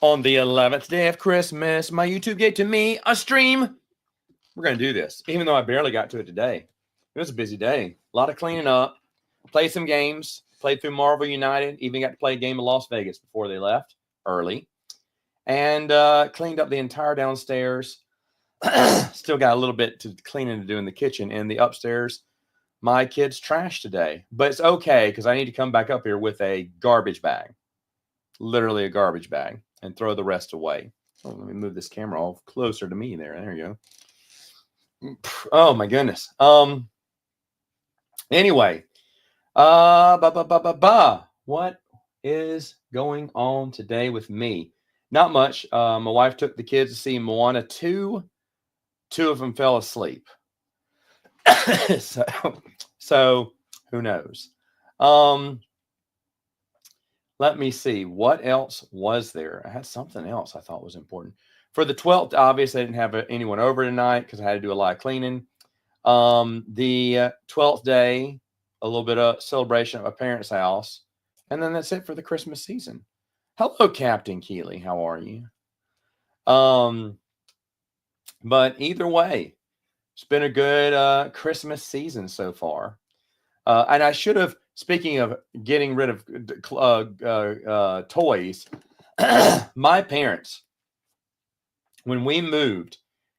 On the 11th day of Christmas, my YouTube gave to me a stream. We're going to do this, even though I barely got to it today. It was a busy day. A lot of cleaning up. Played some games. Played through Marvel United. Even got to play a game of Las Vegas before they left early. And cleaned up the entire downstairs. Still got a little bit to cleaning to do in the kitchen. And the upstairs, my kids' trash today. But it's okay because I need to come back up here with a garbage bag. Literally a garbage bag. And throw the rest away. Oh, let me move this camera all closer to me there. There you go. Oh my goodness. Anyway, what is going on today with me? Not much. My wife took the kids to see Moana 2. Two of them fell asleep. so who knows? Let me see. What else was there? I had something else I thought was important. For the 12th, obviously, I didn't have anyone over tonight because I had to do a lot of cleaning. The 12th day, a little bit of celebration at my parents' house. And then that's it for the Christmas season. Hello, Captain Keeley. How are you? But either way, it's been a good Christmas season so far. And I should have, speaking of getting rid of toys, my parents, when we moved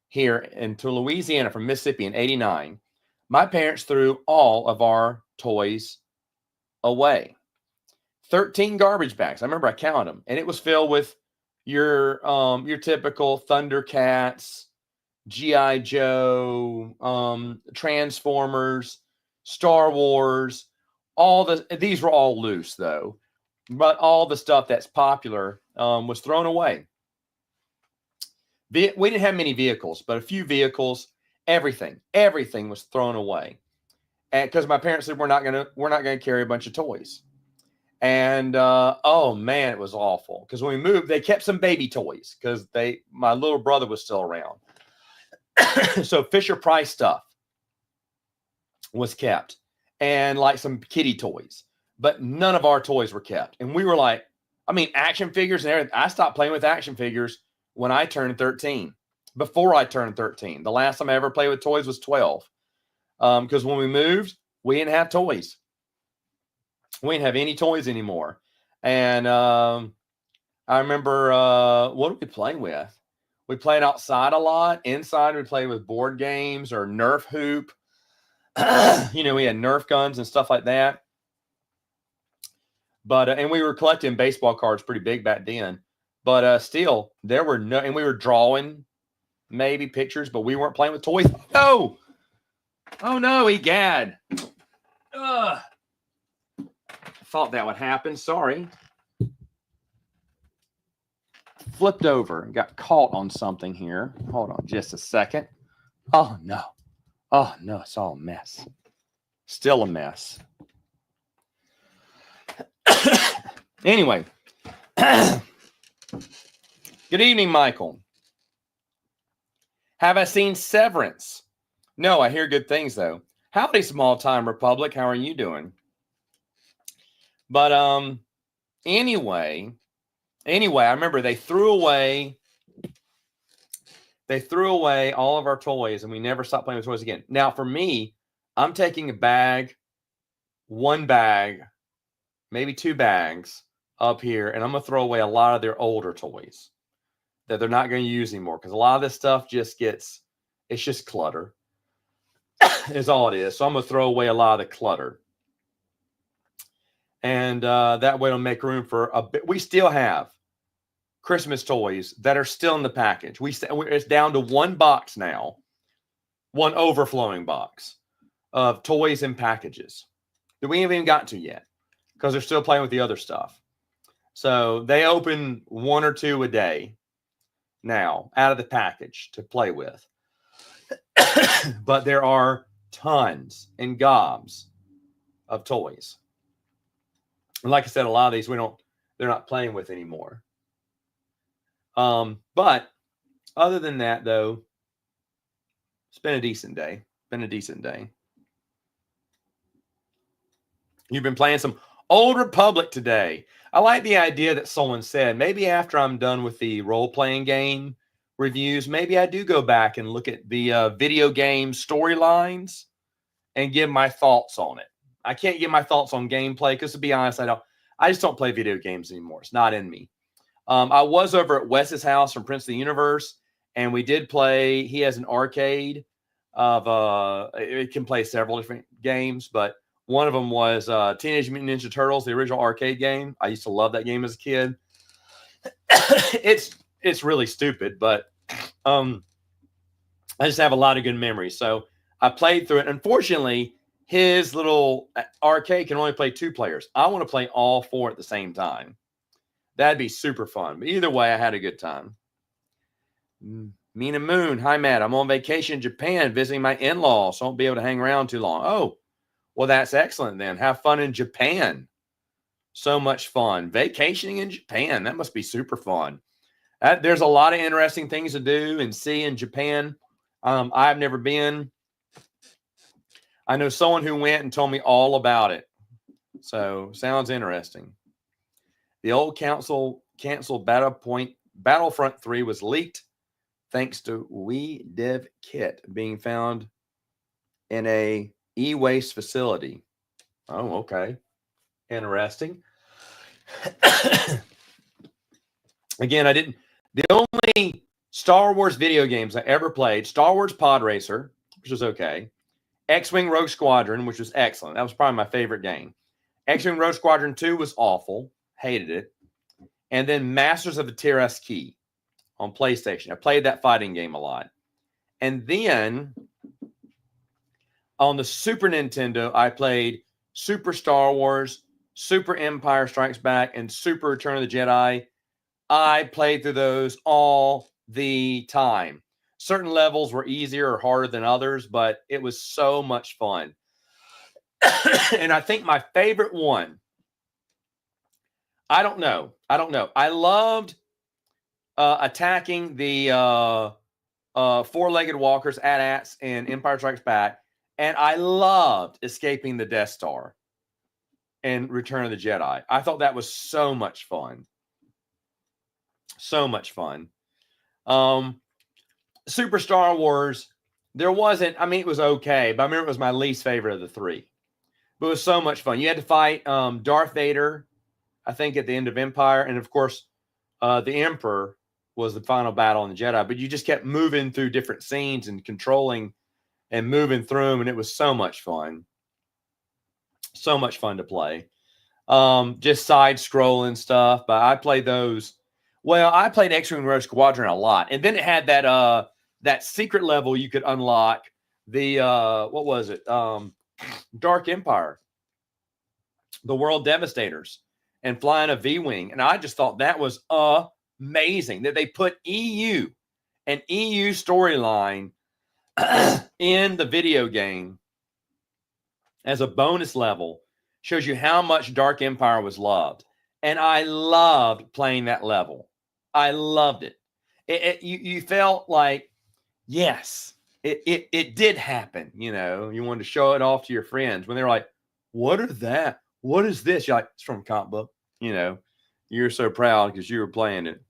here into Louisiana from Mississippi in '89, my parents threw all of our toys away. 13 garbage bags. I remember I counted them, and it was filled with your typical Thundercats, G.I. Joe, Transformers, Star Wars, these were all loose though, but all the stuff that's popular was thrown away. We didn't have many vehicles, but a few vehicles. Everything was thrown away, and because my parents said we're not gonna carry a bunch of toys, and oh man, it was awful. Because when we moved, they kept some baby toys because my little brother was still around, so Fisher Price stuff was kept. And like some kitty toys, but none of our toys were kept. And we were like, action figures and everything. I stopped playing with action figures when I turned 13. Before I turned 13, the last time I ever played with toys was 12. Because when we moved, we didn't have toys. We didn't have any toys anymore. And I remember, what did we play with? We played outside a lot. Inside, we played with board games or Nerf hoop. We had Nerf guns and stuff like that. But, and we were collecting baseball cards pretty big back then. But still, there were and we were drawing maybe pictures, but we weren't playing with toys. No! Oh no, egad. I thought that would happen. Sorry. Flipped over and got caught on something here. Hold on just a second. Oh no. Oh, no, it's all a mess. Still a mess. Anyway. Good evening, Michael. Have I seen Severance? No, I hear good things, though. Howdy, small-time Republic. How are you doing? But anyway, I remember they threw away all of our toys, and we never stopped playing with toys again. Now, for me, I'm taking one bag, maybe 2 bags up here, and I'm going to throw away a lot of their older toys that they're not going to use anymore, because a lot of this stuff it's just clutter is all it is. So I'm going to throw away a lot of the clutter. And that way it'll make room for a bit. We still have Christmas toys that are still in the package. It's down to one box now, one overflowing box of toys and packages that we haven't even got to yet because they're still playing with the other stuff. So they open 1 or 2 a day now out of the package to play with. But there are tons and gobs of toys. And like I said, a lot of these they're not playing with anymore. But other than that, though, it's been a decent day. You've been playing some Old Republic today. I like the idea that someone said, maybe after I'm done with the role-playing game reviews, maybe I do go back and look at the video game storylines and give my thoughts on it. I can't give my thoughts on gameplay because, to be honest, I just don't play video games anymore. It's not in me. I was over at Wes's house from Prince of the Universe, and we did play. He has an arcade of it can play several different games, but one of them was Teenage Mutant Ninja Turtles, the original arcade game. I used to love that game as a kid. It's really stupid, but I just have a lot of good memories. So I played through it. Unfortunately, his little arcade can only play 2 players. I want to play all 4 at the same time. That'd be super fun. But either way, I had a good time. Mina Moon. Hi, Matt. I'm on vacation in Japan visiting my in-laws, so I won't be able to hang around too long. Oh, well, that's excellent then. Have fun in Japan. So much fun. Vacationing in Japan. That must be super fun. There's a lot of interesting things to do and see in Japan. I've never been. I know someone who went and told me all about it. So sounds interesting. The old canceled Battlefront 3 was leaked thanks to WeDevKit being found in a e-waste facility. Oh, okay. Interesting. Again, the only Star Wars video games I ever played, Star Wars Pod Racer, which was okay. X-Wing Rogue Squadron, which was excellent. That was probably my favorite game. X-Wing Rogue Squadron 2 was awful. Hated it. And then Masters of the Terraski on PlayStation. I played that fighting game a lot. And then on the Super Nintendo, I played Super Star Wars, Super Empire Strikes Back, and Super Return of the Jedi. I played through those all the time. Certain levels were easier or harder than others, but it was so much fun. And I think my favorite one, I don't know. I loved attacking the four-legged walkers, AT-ATs, in Empire Strikes Back. And I loved escaping the Death Star and Return of the Jedi. I thought that was so much fun. So much fun. Super Star Wars, there wasn't, I mean, it was okay, but I remember it was my least favorite of the 3. But it was so much fun. You had to fight Darth Vader, I think, at the end of Empire. And, of course, the Emperor was the final battle in the Jedi. But you just kept moving through different scenes and controlling and moving through them, and it was so much fun. So much fun to play. Just side-scrolling stuff, but I played those. Well, I played X-Wing Rogue Squadron a lot, and then it had that secret level you could unlock. The what was it? Dark Empire, the World Devastators, and flying a V-wing, and I just thought that was amazing that they put an EU storyline in the video game as a bonus level. Shows you how much Dark Empire was loved. And I loved playing that level. I loved it. You felt like, yes, it did happen. You know, you wanted to show it off to your friends when they're like, what is that? What is this? You're like, it's from a comic book. You know, you're so proud because you were playing it.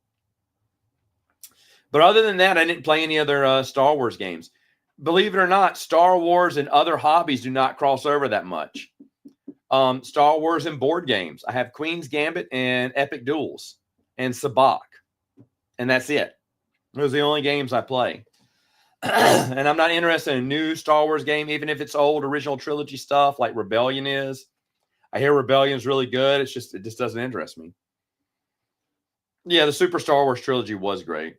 But other than that, I didn't play any other Star Wars games. Believe it or not, Star Wars and other hobbies do not cross over that much. Star Wars and board games. I have Queen's Gambit and Epic Duels and Sabacc. And that's it. Those are the only games I play. And I'm not interested in a new Star Wars game, even if it's old original trilogy stuff like Rebellion is. I hear Rebellion is really good. It just doesn't interest me. Yeah, the Super Star Wars trilogy was great.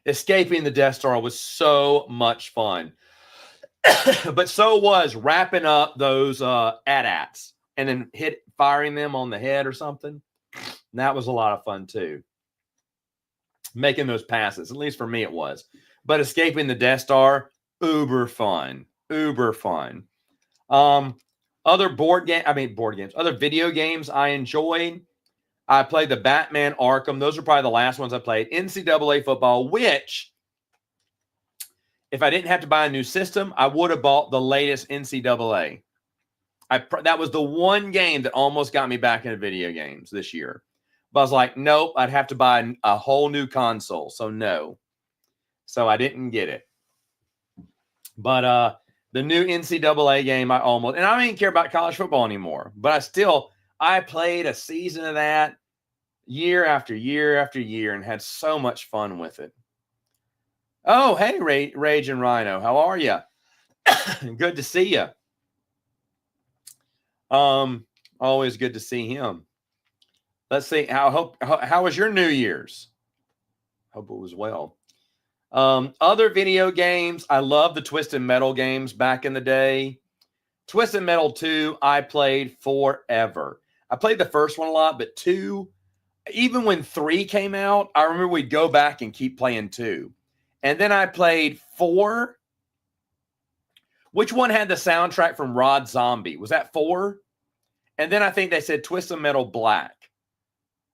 Escaping the Death Star was so much fun. But so was wrapping up those AT-ATs and then firing them on the head or something. And that was a lot of fun too. Making those passes, at least for me it was. But escaping the Death Star, uber fun. Uber fun. Other video games I enjoyed. I played the Batman Arkham. Those are probably the last ones I played. NCAA football, which, if I didn't have to buy a new system, I would have bought the latest NCAA. That was the one game that almost got me back into video games this year. But I was like, nope, I'd have to buy a whole new console. So no. So I didn't get it. But the new NCAA game, I almost, and I don't even care about college football anymore. But I played a season of that year after year after year and had so much fun with it. Oh, hey, Rage and Rhino, how are you? Good to see you. Always good to see him. Let's see. How was your New Year's? Hope it was well. Other video games. I love the Twisted Metal games back in the day. Twisted Metal 2, I played forever. I played the first one a lot, but 2, even when 3 came out, I remember we'd go back and keep playing 2. And then I played 4. Which one had the soundtrack from Rod Zombie? Was that 4? And then I think they said Twisted Metal Black.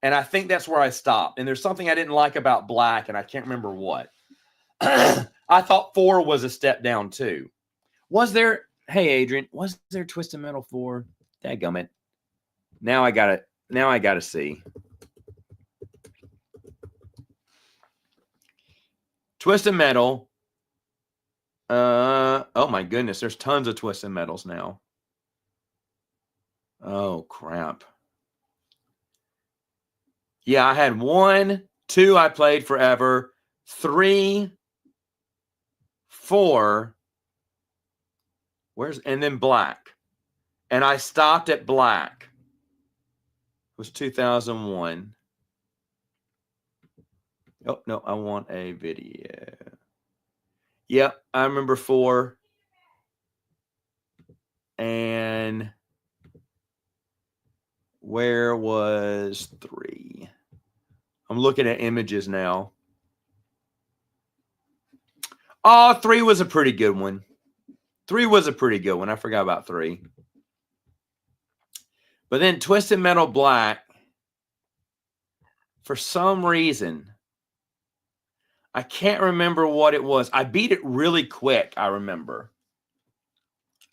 And I think that's where I stopped. And there's something I didn't like about Black, and I can't remember what. I thought 4 was a step down too. Was there, hey Adrian, was there Twisted Metal 4? Dadgummit. Now I gotta see. Twisted Metal. Oh my goodness, there's tons of Twisted Metals now. Oh crap. Yeah, I had 1, 2 I played forever, 3, 4, and then Black. And I stopped at Black. It was 2001. Oh, no, I want a video. Yep, I remember 4. And where was 3? I'm looking at images now. Oh, 3 was a pretty good one. 3 was a pretty good one. I forgot about 3. But then Twisted Metal Black, for some reason, I can't remember what it was. I beat it really quick, I remember.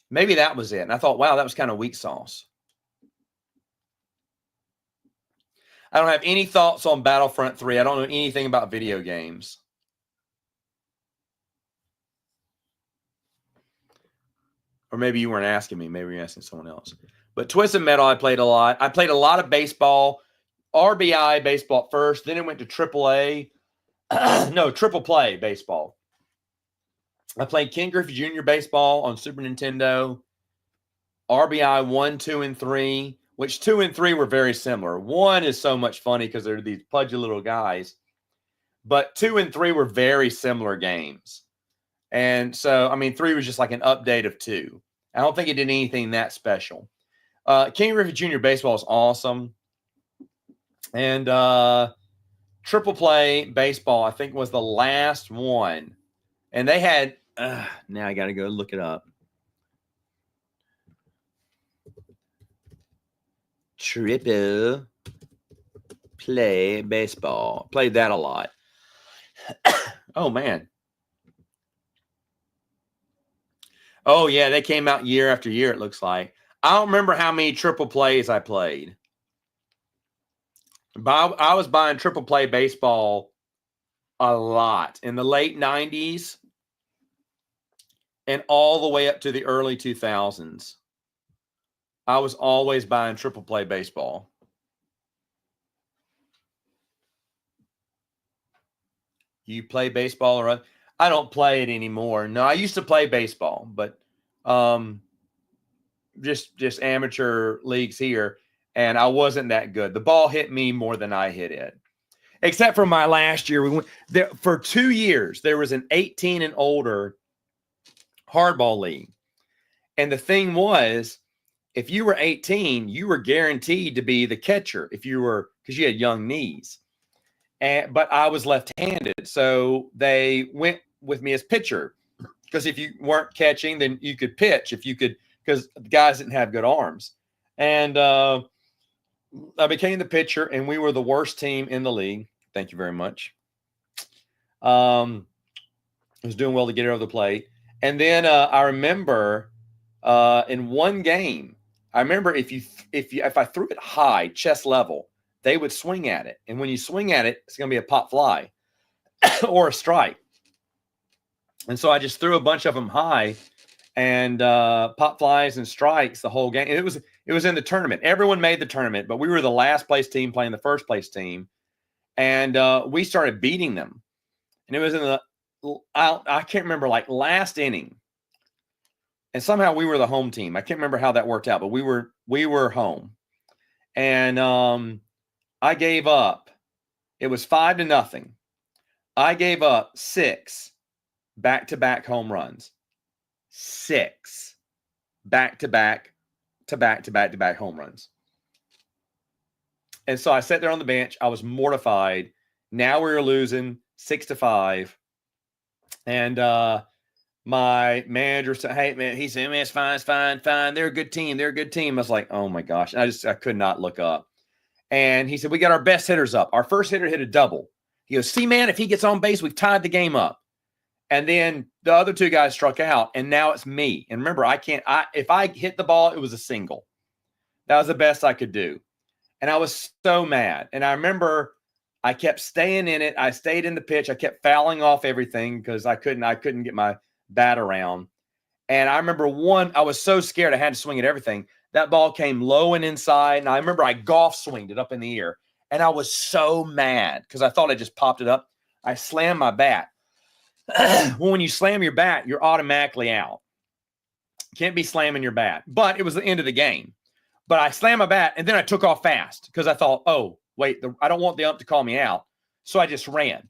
Maybe that was it. And I thought, wow, that was kind of weak sauce. I don't have any thoughts on Battlefront 3. I don't know anything about video games. Or maybe you weren't asking me. Maybe you're asking someone else. But Twisted Metal, I played a lot. I played a lot of baseball. RBI baseball first. Then it went to AAA. No, Triple Play baseball. I played Ken Griffey Jr. baseball on Super Nintendo. RBI 1, 2, and 3. Which 2 and 3 were very similar. 1 is so much funny because they're these pudgy little guys. But 2 and 3 were very similar games. And so, I mean, 3 was just like an update of 2. I don't think it did anything that special. King Griffey Jr. baseball is awesome. And Triple Play baseball, I think, was the last one. And they had, now I got to go look it up. Triple Play baseball. Played that a lot. Oh, man. Oh, yeah, they came out year after year, it looks like. I don't remember how many Triple Plays I played. But I was buying Triple Play baseball a lot in the late 90s and all the way up to the early 2000s. I was always buying Triple Play baseball. You play baseball or I don't play it anymore. No, I used to play baseball, but just amateur leagues here, and I wasn't that good. The ball hit me more than I hit it. Except for my last year, we went there for 2 years. There was an 18 and older hardball league, and the thing was, if you were 18, you were guaranteed to be the catcher if you were, because you had young knees. But I was left-handed, so they went with me as pitcher, because if you weren't catching, then you could pitch if you could, because the guys didn't have good arms. And I became the pitcher, and we were the worst team in the league. Thank you very much. I was doing well to get it over the plate. And then I remember in one game, I remember if I threw it high, chest level, they would swing at it. And when you swing at it, it's going to be a pop fly or a strike. And so I just threw a bunch of them high and pop flies and strikes the whole game. And it was in the tournament. Everyone made the tournament, but we were the last place team playing the first place team. And we started beating them. And it was in the, I can't remember, like last inning. And somehow we were the home team. I can't remember how that worked out, but we were home. And I gave up. It was 5-0. I gave up 6 back-to-back home runs. 6 back-to-back home runs. And so I sat there on the bench. I was mortified. Now we were losing 6-5. And my manager said, hey, man, he said, man, it's fine. They're a good team. I was like, oh, my gosh. And I could not look up. And he said, we got our best hitters up. Our first hitter hit a double. He goes, see, man, if he gets on base, we've tied the game up. And then the other 2 guys struck out, and now it's me. And remember, if I hit the ball, it was a single. That was the best I could do. And I was so mad. And I remember I kept staying in it. I stayed in the pitch. I kept fouling off everything because I couldn't get my bat around. And I remember I was so scared I had to swing at everything. That ball came low and inside. And I remember I golf swinged it up in the air. And I was so mad because I thought I just popped it up. I slammed my bat. Well, when you slam your bat, you're automatically out. Can't be slamming your bat. But it was the end of the game. But I slammed my bat, and then I took off fast because I thought, oh, wait, I don't want the ump to call me out. So I just ran.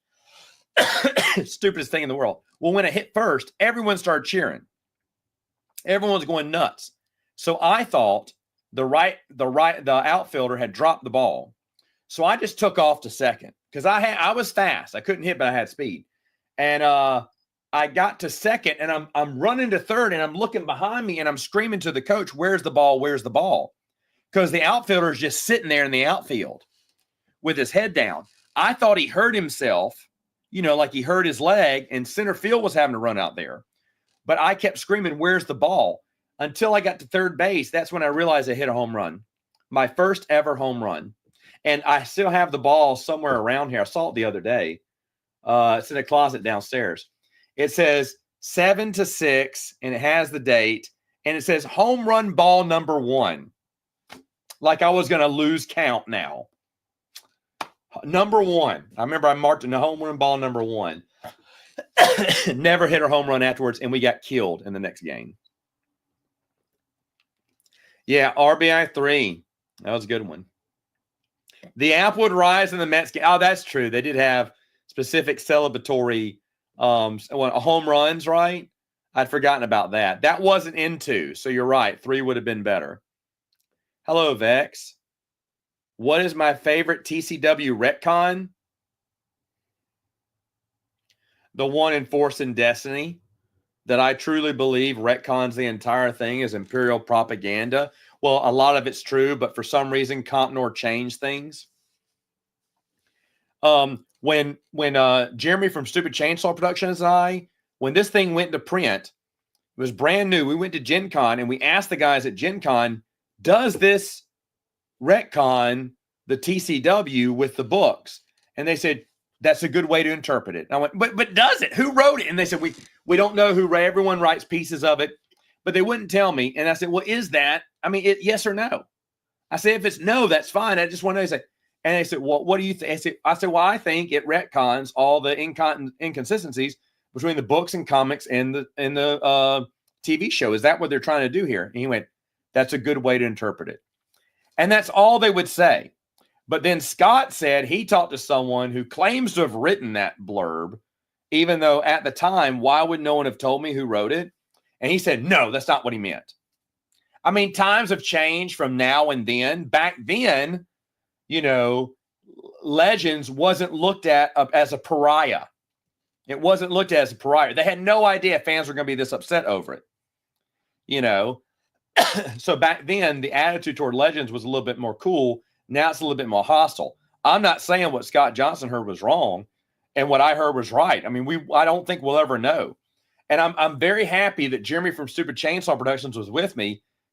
Stupidest thing in the world. Well, when it hit first, everyone started cheering. Everyone was going nuts. So I thought the outfielder had dropped the ball. So I just took off to second because I was fast. I couldn't hit, but I had speed. And I got to second, and I'm running to third, and I'm looking behind me, and I'm screaming to the coach, "Where's the ball? Where's the ball?" Because the outfielder is just sitting there in the outfield with his head down. I thought he hurt himself, like he hurt his leg, and center field was having to run out there. But I kept screaming, "Where's the ball?" until I got to third base. That's when I realized I hit a home run, my first ever home run. And I still have the ball somewhere around here. I saw it the other day. It's in a closet downstairs. It says 7-6, and it has the date, and it says home run ball number 1. Like I was going to lose count now. Number 1. I remember I marked in the home run ball number 1. Never hit a home run afterwards, and we got killed in the next game. Yeah, RBI 3. That was a good one. The Applewood Rise and the Mets game. Oh, that's true. They did have specific celebratory home runs, right? I'd forgotten about that. That wasn't in 2, so you're right. 3 would have been better. Hello, Vex. What is my favorite TCW retcon? The one in Force and Destiny, that I truly believe retcons the entire thing as Imperial propaganda. Well, a lot of it's true, but for some reason, Compnor changed things. When Jeremy from Stupid Chainsaw Productions and when this thing went to print, it was brand new. We went to Gen Con, and we asked the guys at Gen Con, does this retcon the TCW with the books? And they said, that's a good way to interpret it. And I went, but does it? Who wrote it? And they said, we don't know who. Everyone writes pieces of it, but they wouldn't tell me. And I said, well, is that? I mean, yes or no? I said, if it's no, that's fine. I just want to know. They said, and they said, well, what do you think? I said, well, I think it retcons all the inconsistencies between the books and comics and the TV show. Is that what they're trying to do here? And he went, that's a good way to interpret it. And that's all they would say. But then Scott said he talked to someone who claims to have written that blurb, even though at the time, why would no one have told me who wrote it? And he said, no, that's not what he meant. I mean, times have changed from now and then. Back then, Legends wasn't looked at as a pariah. It wasn't looked at as a pariah. They had no idea fans were going to be this upset over it. So back then, the attitude toward Legends was a little bit more cool. Now it's a little bit more hostile. I'm not saying what Scott Johnson heard was wrong and what I heard was right. I mean, I don't think we'll ever know. And I'm very happy that Jeremy from Stupid Chainsaw Productions was with me,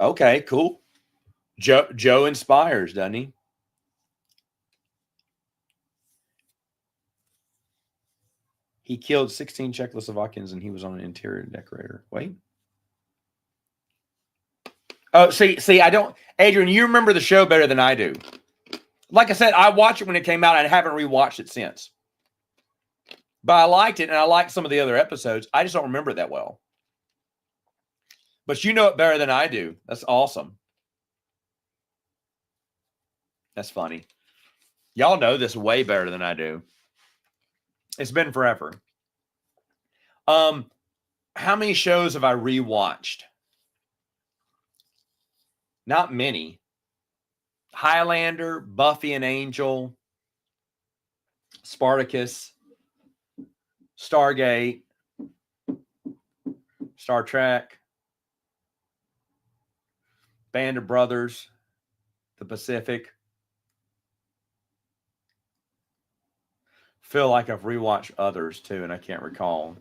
Okay, cool. Joe inspires, doesn't he? He killed 16 Czechoslovakians and he was on an interior decorator. Wait. Oh, see, I don't, Adrian, you remember the show better than I do. Like I said, I watched it when it came out. I haven't rewatched it since. But I liked it, and I liked some of the other episodes. I just don't remember it that well. But you know it better than I do. That's awesome. That's funny. Y'all know this way better than I do. It's been forever. How many shows have I rewatched? Not many. Highlander, Buffy and Angel, Spartacus, Stargate, Star Trek, Band of Brothers, The Pacific. Feel like I've rewatched others too, and I can't recall.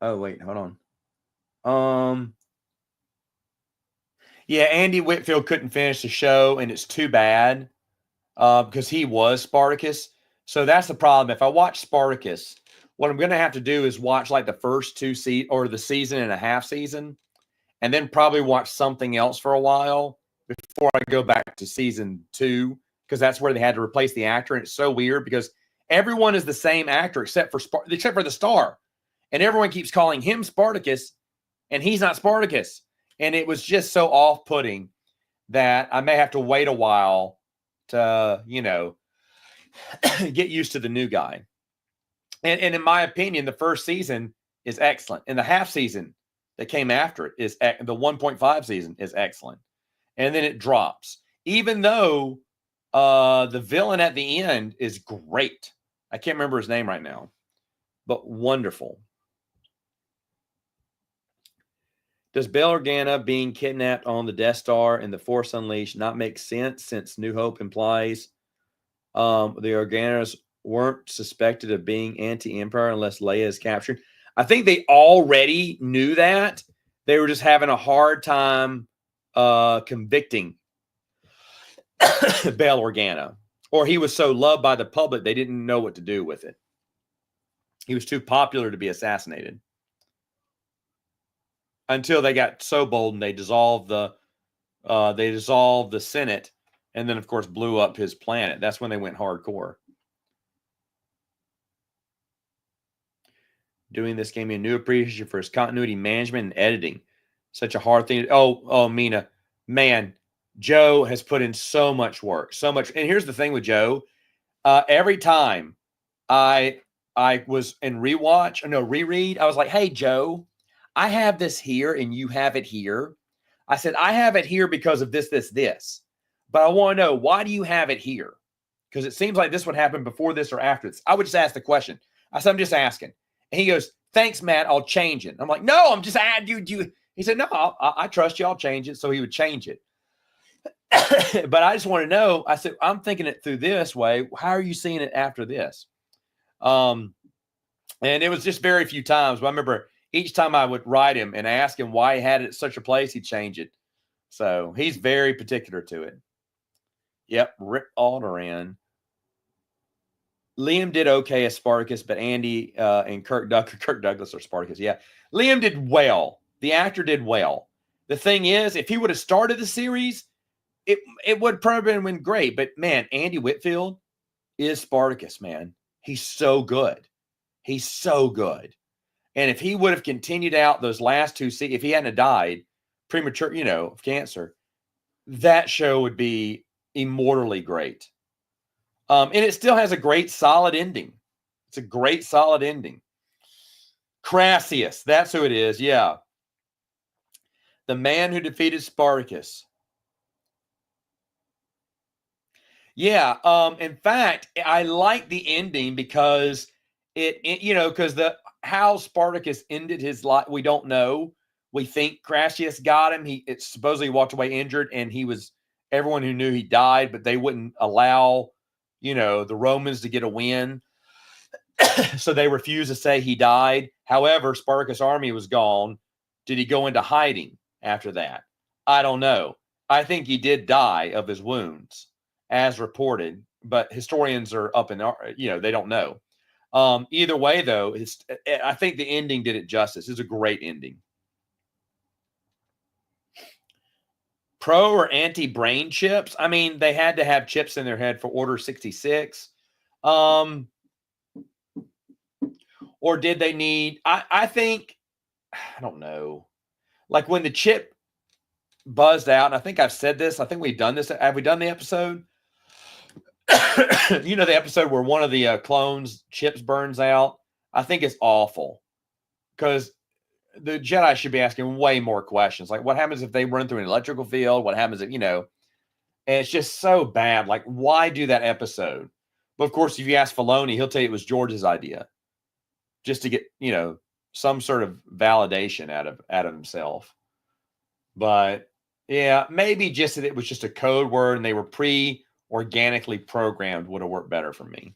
Oh, wait, hold on. Yeah, Andy Whitfield couldn't finish the show, and it's too bad because he was Spartacus. So that's the problem. If I watch Spartacus, what I'm going to have to do is watch like the first two or the season and a half season, and then probably watch something else for a while before I go back to season 2, because that's where they had to replace the actor. And it's so weird because everyone is the same actor except for the star, and everyone keeps calling him Spartacus, and he's not Spartacus. And it was just so off-putting that I may have to wait a while to, get used to the new guy. And in my opinion, the first season is excellent. And the half season that came after it is the 1.5 season is excellent. And then it drops, even though the villain at the end is great. I can't remember his name right now, but wonderful. Does Bail Organa being kidnapped on the Death Star and the Force Unleashed not make sense, since New Hope implies the Organas weren't suspected of being anti-Empire unless Leia is captured? I think they already knew that. They were just having a hard time convicting Bail Organa. Or he was so loved by the public, they didn't know what to do with it. He was too popular to be assassinated. Until they got so bold and they dissolved the Senate, and then of course blew up his planet. That's when they went hardcore. Doing this gave me a new appreciation for his continuity management and editing. Such a hard thing. Oh, Mina, man, Joe has put in so much work, so much. And here's the thing with Joe: every time I was in reread, I was like, "Hey, Joe, I have this here and you have it here." I said, "I have it here because of this, this. But I want to know, why do you have it here? Because it seems like this would happen before this or after this." I would just ask the question. I said, "I'm just asking." And he goes, "Thanks, Matt. I'll change it." I'm like, "No, I'm just adding you." He said, "No, I trust you. I'll change it." So he would change it. But I just want to know. I said, "I'm thinking it through this way. How are you seeing it after this?" And it was just very few times. But I remember each time I would write him and ask him why he had it at such a place, he'd change it. So he's very particular to it. Yep, Rick Alderaan. Liam did okay as Spartacus, but Andy and Kirk Douglas are Spartacus. Yeah, Liam did well. The actor did well. The thing is, if he would have started the series, it would probably have been great. But man, Andy Whitfield is Spartacus, man. He's so good. He's so good. And if he would have continued out those last two seasons, if he hadn't died premature, of cancer, that show would be immortally great. And it still has a great, solid ending. It's a great, solid ending. Crassius, that's who it is. Yeah. The man who defeated Spartacus. Yeah. In fact, I like the ending because because how Spartacus ended his life, we don't know. We think Crassius got him. He supposedly walked away injured, and everyone who knew he died, but they wouldn't allow, the Romans to get a win. So they refuse to say he died. However, Spartacus Army was gone. Did he go into hiding after that? I don't know. I think he did die of his wounds, as reported, but historians are up in, they don't know. Either way, though, I think the ending did it justice. It's a great ending. Pro or anti-brain chips? I mean, they had to have chips in their head for Order 66. Or did they need, I think, I don't know. Like when the chip buzzed out, and I think I've said this, I think we've done this. Have we done the episode? You know, the episode where one of the clones' chips burns out? I think it's awful because the Jedi should be asking way more questions. Like, what happens if they run through an electrical field? What happens if, and it's just so bad. Like, why do that episode? But of course, if you ask Filoni, he'll tell you it was George's idea just to get, some sort of validation out of himself. But yeah, maybe just that it was just a code word and they were organically programmed would have worked better for me.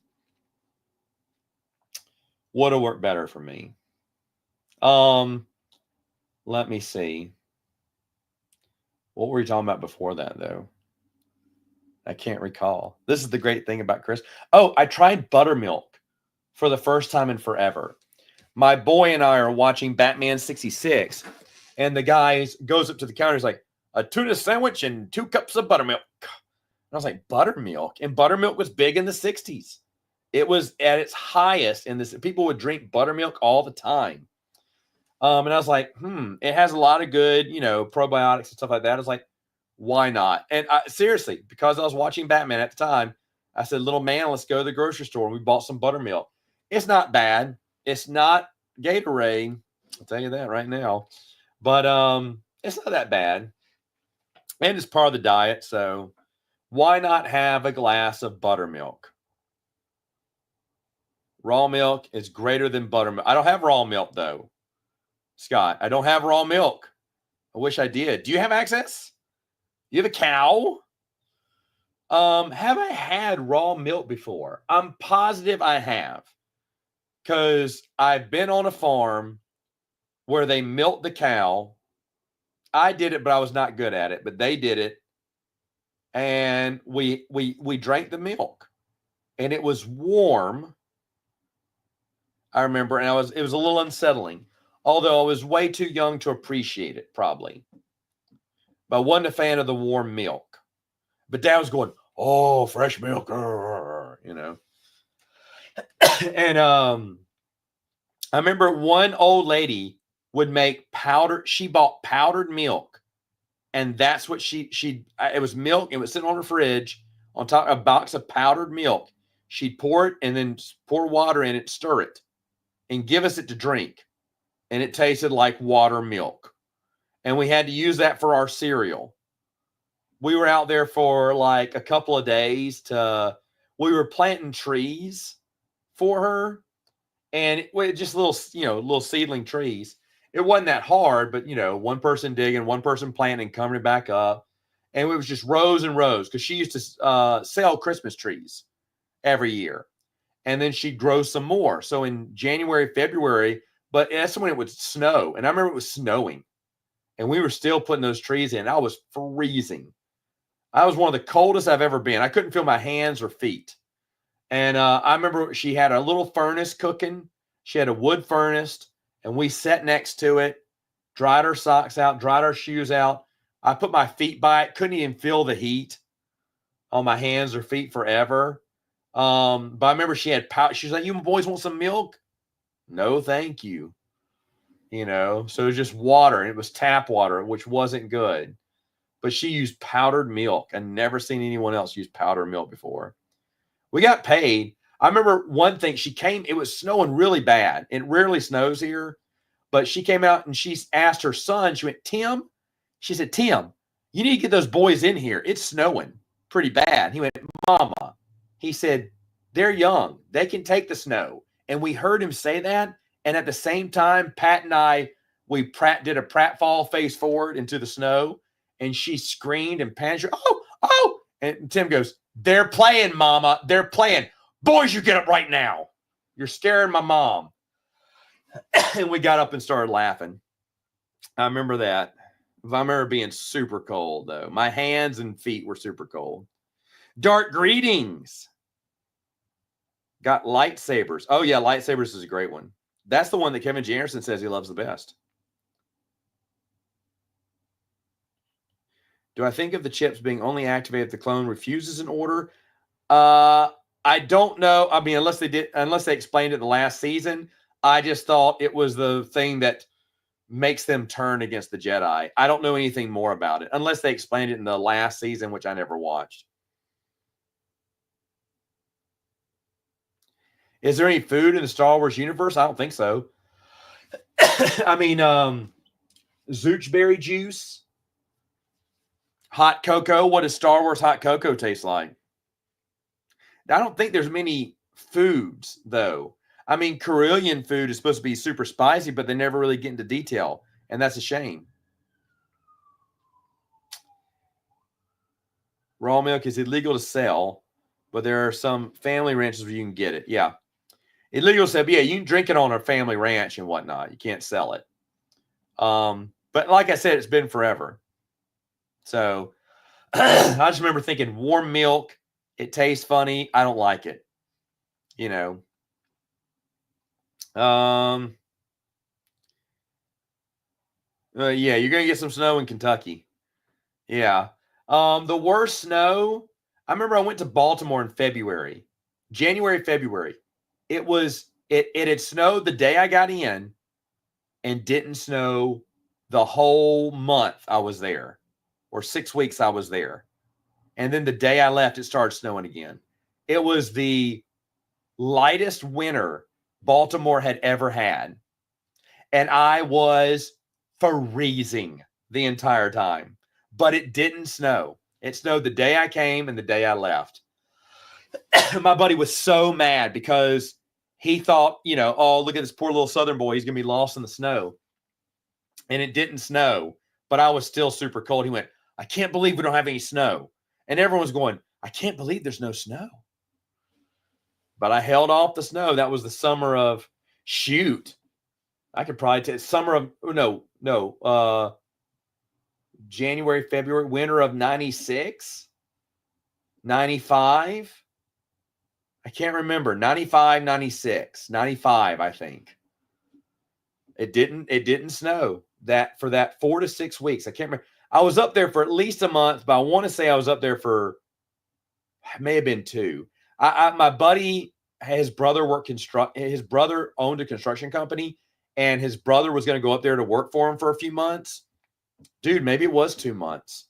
Let me see. What were we talking about before that, though? I can't recall. This is the great thing about Chris. Oh, I tried buttermilk for the first time in forever. My boy and I are watching Batman 66, and the guy goes up to the counter. He's like, a tuna sandwich and 2 cups of buttermilk. And I was like, buttermilk? And buttermilk was big in the 60s. It was at its highest in this. People would drink buttermilk all the time. And I was like, it has a lot of good, probiotics and stuff like that. I was like, why not? And seriously, because I was watching Batman at the time, I said, little man, let's go to the grocery store. And we bought some buttermilk. It's not bad. It's not Gatorade. I'll tell you that right now. But it's not that bad. And it's part of the diet. So why not have a glass of buttermilk? Raw milk is greater than buttermilk. I don't have raw milk, though. Scott, I don't have raw milk. I wish I did. Do you have access? You have a cow? Have I had raw milk before? I'm positive I have. Because I've been on a farm where they milked the cow. I did it, but I was not good at it. But they did it. And we drank the milk. And it was warm. I remember. And it was a little unsettling. Although I was way too young to appreciate it, probably. But I wasn't a fan of the warm milk. But Dad was going, oh, fresh milk, And I remember one old lady would make she bought powdered milk. And that's what it was milk. It was sitting on her fridge on top of a box of powdered milk. She'd pour it and then pour water in it, stir it, and give us it to drink. And it tasted like water milk. And we had to use that for our cereal. We were out there for like a couple of days we were planting trees for her. And just little seedling trees. It wasn't that hard, but one person digging, one person planting, coming it back up. And it was just rows and rows because she used to sell Christmas trees every year. And then she'd grow some more. So in January, February, but that's when it would snow. And I remember it was snowing. And we were still putting those trees in. I was freezing. I was one of the coldest I've ever been. I couldn't feel my hands or feet. And I remember she had a little furnace cooking. She had a wood furnace. And we sat next to it, dried our socks out, dried our shoes out. I put my feet by it. Couldn't even feel the heat on my hands or feet forever. But I remember she had powder. She was like, you boys want some milk? No, thank you. So it was just water, and it was tap water, which wasn't good. But she used powdered milk. I've never seen anyone else use powdered milk before. We got paid. I remember one thing. It was snowing really bad. It rarely snows here. But she came out and she asked her son, she went, Tim, she said, Tim, you need to get those boys in here. It's snowing pretty bad. He went, Mama, he said, they're young. They can take the snow. And we heard him say that. And at the same time, Pat and I, we did a pratfall face forward into the snow. And she screamed and panicked. And Tim goes, they're playing, Mama. They're playing. Boys, you get up right now. You're scaring my mom. And we got up and started laughing. I remember that. I remember being super cold, though. My hands and feet were super cold. Dark Greetings. Got lightsabers. Oh, yeah, lightsabers is a great one. That's the one that Kevin J. Anderson says he loves the best. Do I think of the chips being only activated if the clone refuses an order? I don't know. I mean, unless they explained it the last season, I just thought it was the thing that makes them turn against the Jedi. I don't know anything more about it, unless they explained it in the last season, which I never watched. Is there any food in the Star Wars universe? I don't think so. I mean, Zoochberry juice, hot cocoa. What does Star Wars hot cocoa taste like? I don't think there's many foods, though. I mean, Corellian food is supposed to be super spicy, but they never really get into detail, and that's a shame. Raw milk is illegal to sell, but there are some family ranches where you can get it. Yeah. Illegal to sell, yeah, you can drink it on a family ranch and whatnot. You can't sell it. But like I said, it's been forever. So I just remember thinking warm milk, it tastes funny. I don't like it. You know. Yeah, you're gonna get some snow in Kentucky. Yeah. The worst snow. I remember I went to Baltimore in February, January, February. It had snowed the day I got in, and didn't snow the whole month I was there, or 6 weeks I was there. And then the day I left, it started snowing again. It was the lightest winter Baltimore had ever had. And I was freezing the entire time, but it didn't snow. It snowed the day I came and the day I left. My buddy was so mad because he thought, oh, look at this poor little Southern boy. He's going to be lost in the snow. And it didn't snow, but I was still super cold. He went, I can't believe we don't have any snow. And everyone's going, I can't believe there's no snow. But I held off the snow. That was the summer of, I could probably take summer of, January, February, winter of 96, 95. I can't remember. 95, 96, 95, I think. It didn't snow for that 4 to 6 weeks. I can't remember. I was up there for at least a month, but I want to say I was up there for, may have been 2. My buddy, his brother owned a construction company, and his brother was going to go up there to work for him for a few months. Dude, maybe it was 2 months.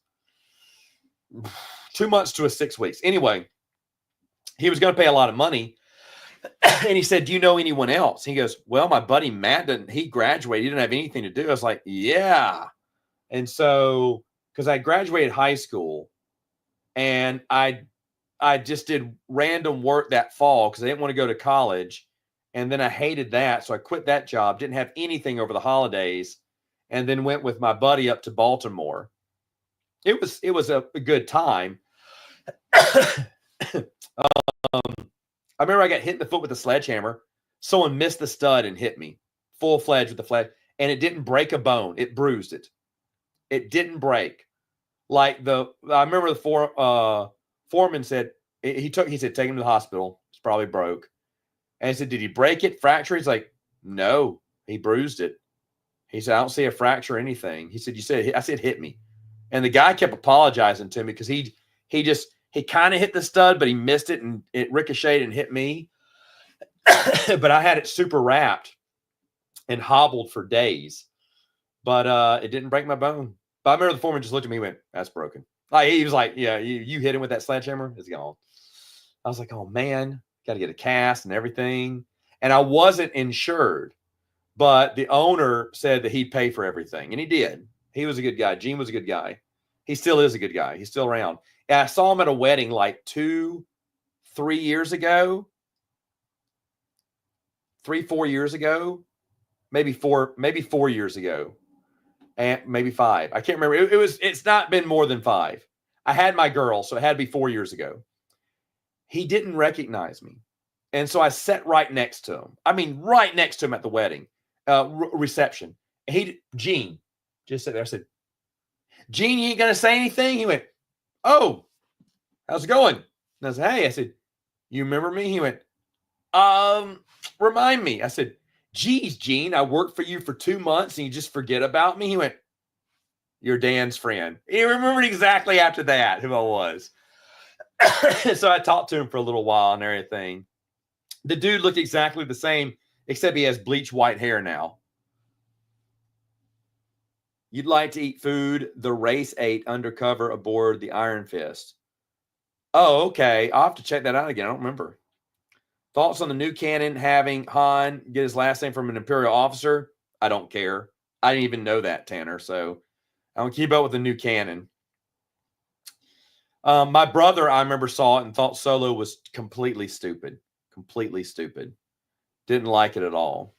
2 months to 6 weeks. Anyway, he was going to pay a lot of money. And he said, do you know anyone else? He goes, well, my buddy Matt, he graduated. He didn't have anything to do. I was like, yeah. And so, because I graduated high school, and I just did random work that fall because I didn't want to go to college. And then I hated that. So I quit that job, didn't have anything over the holidays, and then went with my buddy up to Baltimore. It was a good time. I remember I got hit in the foot with a sledgehammer. Someone missed the stud and hit me full-fledged with the fledge, and it didn't break a bone. It bruised it. It didn't break. I remember the foreman said, he said, take him to the hospital. It's probably broke. And I said, did he break it, fracture? He's like, no, he bruised it. He said, I don't see a fracture or anything. He said, I said, hit me. And the guy kept apologizing to me because he kind of hit the stud, but he missed it and it ricocheted and hit me. But I had it super wrapped and hobbled for days. But it didn't break my bone. But I remember the foreman just looked at me and went, that's broken. He was like, yeah, you hit him with that sledgehammer? It's gone. I was like, oh, man, got to get a cast and everything. And I wasn't insured. But the owner said that he'd pay for everything. And he did. He was a good guy. Gene was a good guy. He still is a good guy. He's still around. And I saw him at a wedding like 3 years ago. 4 years ago. Maybe 4 years ago. And maybe 5. I can't remember. It's not been more than 5. I had my girl, so it had to be 4 years ago. He didn't recognize me. And so I sat right next to him. I mean, right next to him at the wedding reception. And Gene, just sat there. I said, Gene, you ain't going to say anything? He went, oh, how's it going? And I said, hey, I said, you remember me? He went, remind me. I said, geez, Gene, I worked for you for 2 months and you just forget about me. He went, you're Dan's friend. He remembered exactly after that who I was. So I talked to him for a little while and everything. The dude looked exactly the same, except he has bleach white hair now. You'd like to eat food the race ate undercover aboard the Iron Fist. Oh, okay. I'll have to check that out again. I don't remember. Thoughts on the new canon having Han get his last name from an Imperial officer? I don't care. I didn't even know that, Tanner. So I don't keep up with the new canon. My brother, I remember, saw it and thought Solo was completely stupid. Completely stupid. Didn't like it at all.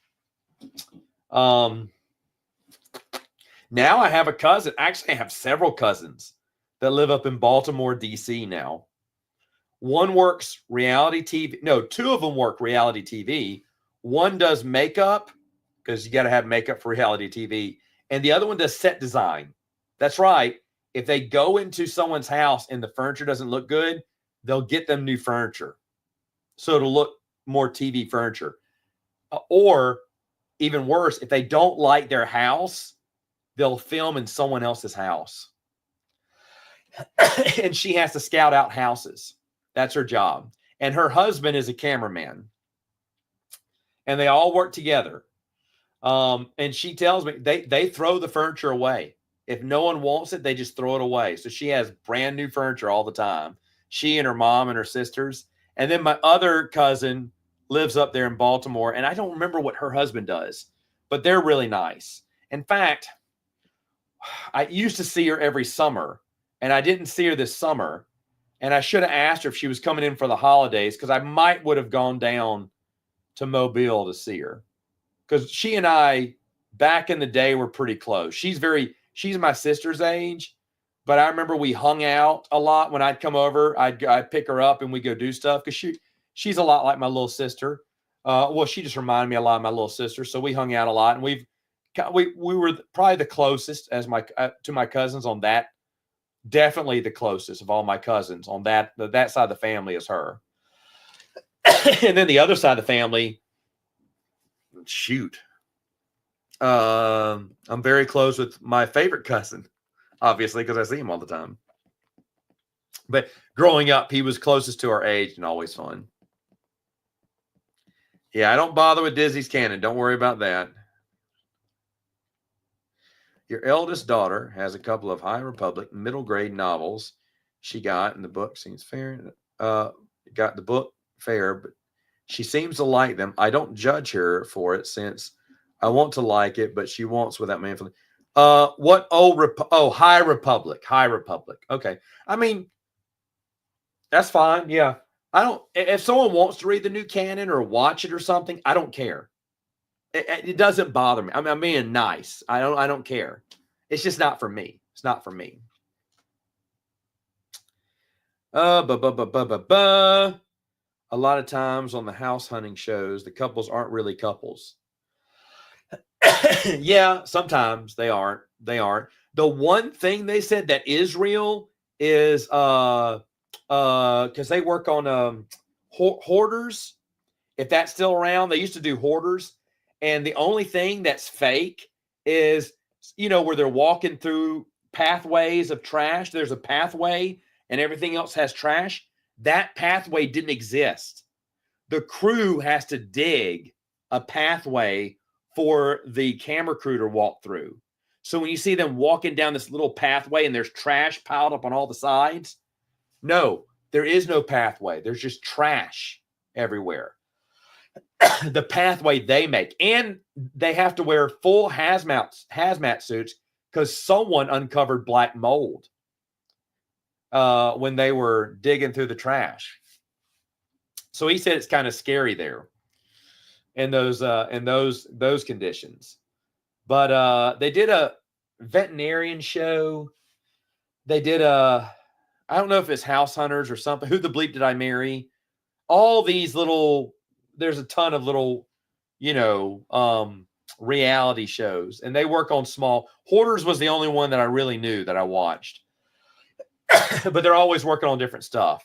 Now I have a cousin. Actually, I have several cousins that live up in Baltimore, D.C. now. One works reality TV. No, 2 of them work reality TV. One does makeup, because you got to have makeup for reality TV. And the other one does set design. That's right. If they go into someone's house and the furniture doesn't look good, they'll get them new furniture. So it'll look more TV furniture. Or even worse, if they don't like their house, they'll film in someone else's house. And she has to scout out houses. That's her job. And her husband is a cameraman. And they all work together. And she tells me they throw the furniture away. If no one wants it, they just throw it away. So she has brand new furniture all the time. She and her mom and her sisters. And then my other cousin lives up there in Baltimore. And I don't remember what her husband does, but they're really nice. In fact, I used to see her every summer, and I didn't see her this summer. And I should have asked her if she was coming in for the holidays, because I would have gone down to Mobile to see her. Because she and I, back in the day, were pretty close. She's my sister's age, but I remember we hung out a lot when I'd come over. I'd pick her up and we go do stuff, because she's a lot like my little sister. Well, she just reminded me a lot of my little sister, so we hung out a lot, and we were probably the closest to my cousins on that. Definitely the closest of all my cousins on that side of the family is her. And then the other side of the family, shoot. I'm very close with my favorite cousin, obviously, because I see him all the time. But growing up, he was closest to our age and always fun. Yeah, I don't bother with Disney's canon. Don't worry about that. Your eldest daughter has a couple of High Republic middle grade novels she got, and the book seems fair. Got the book fair, but she seems to like them. I don't judge her for it, since I want to like it, but she wants without man. What? High Republic. High Republic. Okay. I mean, that's fine. Yeah. If someone wants to read the new canon or watch it or something, I don't care. It doesn't bother me. I mean, I'm being nice. I don't care. It's just not for me. It's not for me. A lot of times on the house hunting shows, the couples aren't really couples. Yeah, sometimes they aren't. They aren't. The one thing they said that is real is because they work on Hoarders. If that's still around, they used to do Hoarders. And the only thing that's fake is, where they're walking through pathways of trash. There's a pathway and everything else has trash. That pathway didn't exist. The crew has to dig a pathway for the camera crew to walk through. So when you see them walking down this little pathway and there's trash piled up on all the sides, no, there is no pathway. There's just trash everywhere. The pathway they make, and they have to wear full hazmat suits because someone uncovered black mold when they were digging through the trash. So he said it's kind of scary there in those conditions. But they did a veterinarian show. They did I don't know if it's House Hunters or something. Who the Bleep Did I Marry? All these little there's a ton of little, reality shows, and they work on small. Hoarders was the only one that I really knew that I watched, but they're always working on different stuff.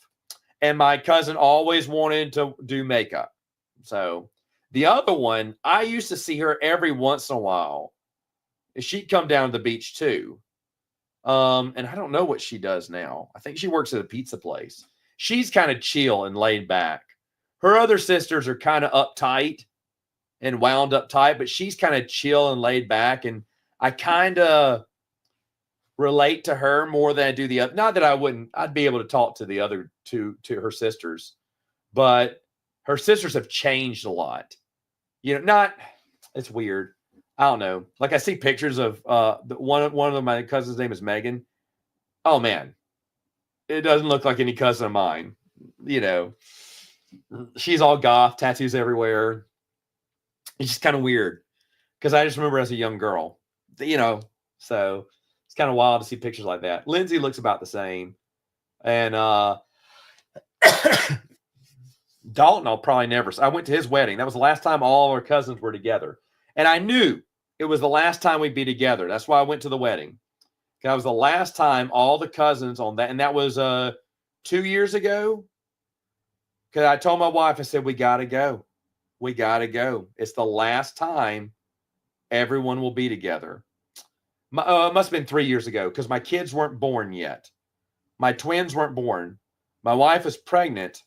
And my cousin always wanted to do makeup. So the other one, I used to see her every once in a while. She'd come down to the beach too. And I don't know what she does now. I think she works at a pizza place. She's kind of chill and laid back. Her other sisters are kind of uptight and wound up tight, but she's kind of chill and laid back. And I kind of relate to her more than I do the other. Not that I'd be able to talk to the other to her sisters, but her sisters have changed a lot. It's weird. I don't know. Like I see pictures of one of my cousins' name is Megan. Oh man, it doesn't look like any cousin of mine. She's all goth, tattoos everywhere. It's just kind of weird because I just remember as a young girl, so it's kind of wild to see pictures like that. Lindsay looks about the same. And Dalton, I'll probably never. I went to his wedding. That was the last time all our cousins were together. And I knew it was the last time we'd be together. That's why I went to the wedding. That was the last time all the cousins on that. And that was 2 years ago. Because I told my wife, I said, we got to go. We got to go. It's the last time everyone will be together. It must have been 3 years ago because my kids weren't born yet. My twins weren't born. My wife was pregnant,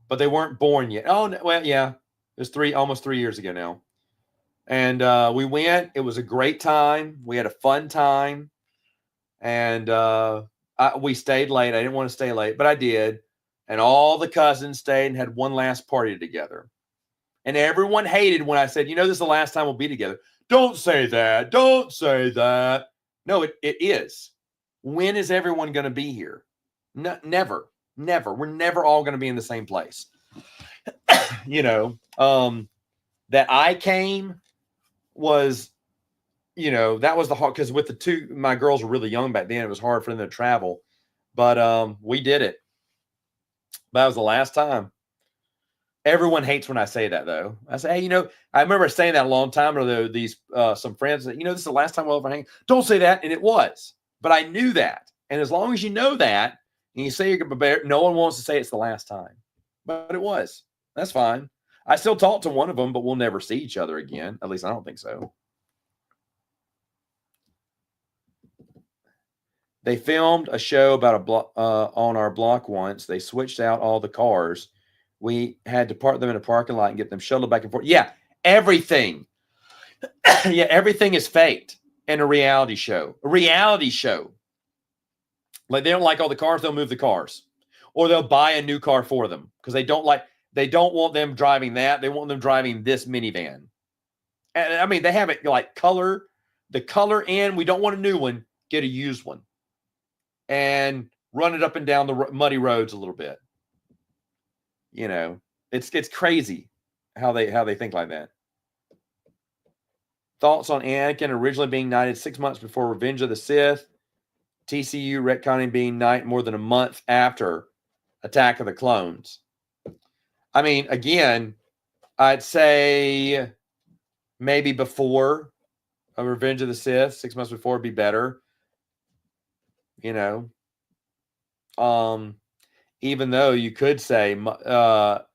but they weren't born yet. Oh, well, yeah. It was almost 3 years ago now. And we went. It was a great time. We had a fun time. And we stayed late. I didn't want to stay late, but I did. And all the cousins stayed and had one last party together. And everyone hated when I said, this is the last time we'll be together. Don't say that. Don't say that. No, it is. When is everyone going to be here? No, never. We're never all going to be in the same place. That I came was, that was the hard, because with my girls were really young back then. It was hard for them to travel, but we did it. That was the last time. Everyone hates when I say that, though. I say, hey, I remember saying that a long time ago. These some friends that, this is the last time we'll ever hang. Don't say that, and it was. But I knew that, and as long as you know that, and you say you're prepared, no one wants to say it's the last time. But it was. That's fine. I still talk to one of them, but we'll never see each other again. At least I don't think so. They filmed a show about on our block once. They switched out all the cars. We had to park them in a parking lot and get them shuttled back and forth. Yeah, everything. Yeah, everything is faked in a reality show. A reality show. Like, they don't like all the cars, they'll move the cars. Or they'll buy a new car for them because they don't want them driving that. They want them driving this minivan. And I mean, they have it like the color in. We don't want a new one, get a used one. And run it up and down the muddy roads a little bit. It's crazy how they think like that. Thoughts on Anakin originally being knighted 6 months before Revenge of the Sith. TCU retconning being knighted more than a month after Attack of the Clones. I mean, again, I'd say maybe before a Revenge of the Sith, 6 months before would be better. Even though you could say a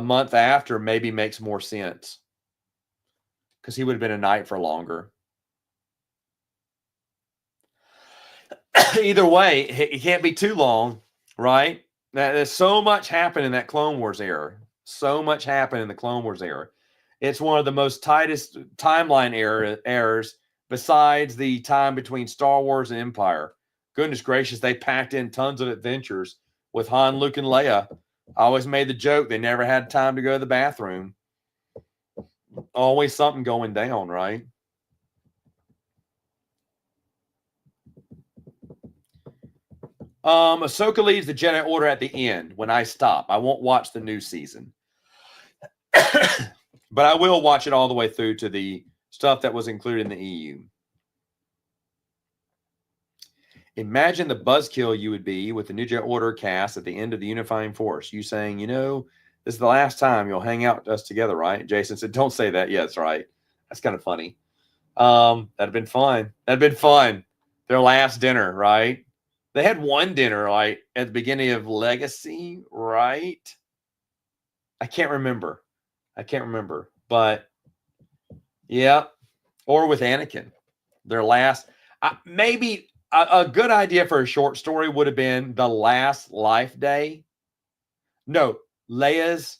month after maybe makes more sense because he would have been a knight for longer. Either way, it can't be too long, right? There's so much happened in that Clone Wars era. So much happened in the Clone Wars era. It's one of the most tightest timeline errors besides the time between Star Wars and Empire. Goodness gracious, they packed in tons of adventures with Han, Luke, and Leia. I always made the joke they never had time to go to the bathroom. Always something going down, right? Ahsoka leaves the Jedi Order at the end when I stop. I won't watch the new season. But I will watch it all the way through to the stuff that was included in the EU. Imagine the buzzkill you would be with the New Jedi Order cast at the end of the Unifying Force. You saying, This is the last time you'll hang out with us together, right? Jason said, don't say that. Yeah, that's right. That's kind of funny. That'd been fun. That'd been fun. Their last dinner, right? They had one dinner like at the beginning of Legacy, right? I can't remember. But yeah, or with Anakin. Their last, maybe a good idea for a short story would have been the last life day. No, Leia's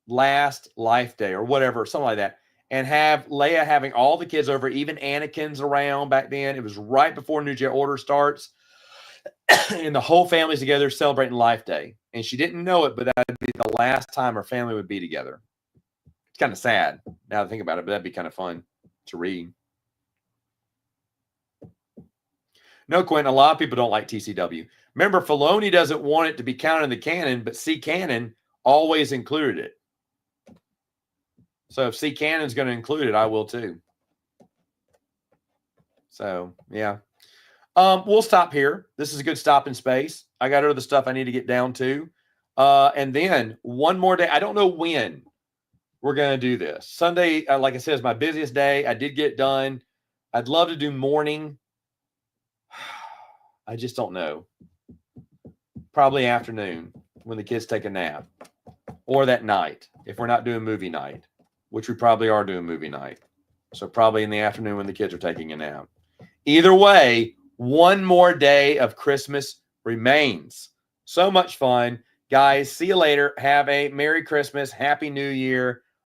last life day or whatever, something like that. And have Leia having all the kids over, even Anakin's around back then. It was right before New Jedi Order starts. And the whole family's together celebrating Life Day. And she didn't know it, but that'd be the last time her family would be together. It's kind of sad now to think about it, but that'd be kind of fun to read. No, Quinn, a lot of people don't like TCW. Remember, Filoni doesn't want it to be counted in the canon, but C Canon always included it. So if C Canon's going to include it, I will too. So, yeah. We'll stop here. This is a good stopping space. I got other stuff I need to get down to. And then one more day. I don't know when we're going to do this. Sunday, like I said, is my busiest day. I did get it done. I'd love to do morning. I just don't know. Probably afternoon when the kids take a nap. Or that night if we're not doing movie night, which we probably are doing movie night. So probably in the afternoon when the kids are taking a nap. Either way, one more day of Christmas remains. So much fun. Guys, see you later. Have a Merry Christmas. Happy New Year.